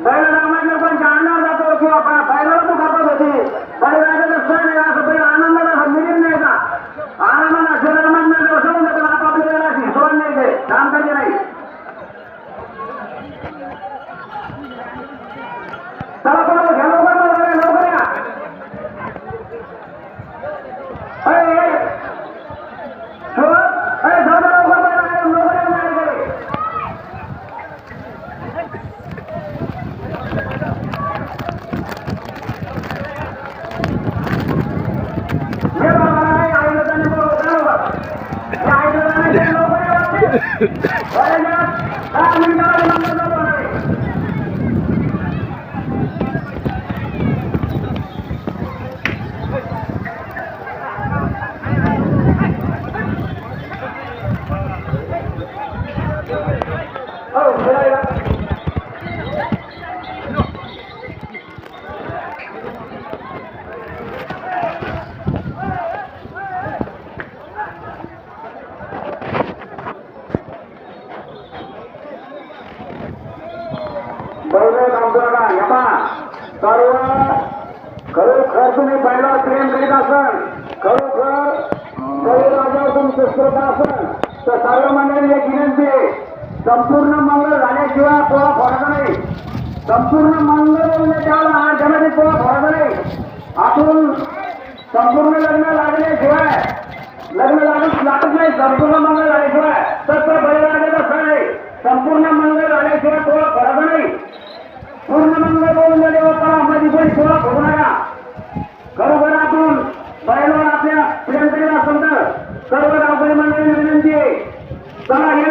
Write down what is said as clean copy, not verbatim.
बैल रामाच्या पण अंगावर जातो किंवा बैलाला तू खापत होती बळीराजाचा सण आहे असं बैल आनंदाला मिळत नाही का आनंदाला शरीरामधनं सोडून जातो आपापल्या बैलाची सोड नाही ते काम करायचे नाही चला कोणाला घ्या लवकर या खरोखर तुम्ही बैलावर प्रेम करीत असाल खरोखर बळीराजावर तुमचं श्रद्धा असेल तर सर्व मंडळी एक विनंती आहे संपूर्ण मंगळ झाल्याशिवाय पोळा फोडायचा नाही संपूर्ण मंगळ त्याला जनाने पोळा फोडायचा नाही आपण संपूर्ण लग्न लागल्याशिवाय लग्न लागत नाही संपूर्ण मंगळ झाल्याशिवाय तर बळीराजाचा सण आहे संपूर्ण मंगळ झाल्याशिवाय पोळा फोडायचा नाही पूर्ण मंगळ बोलून देवता मध्ये पण पोळा फोडू नका खरोखर आपण बैलावर आपल्या प्रेम करीत असेल तर सर्व गावकरी मंडळींना विनंती आहे चला हे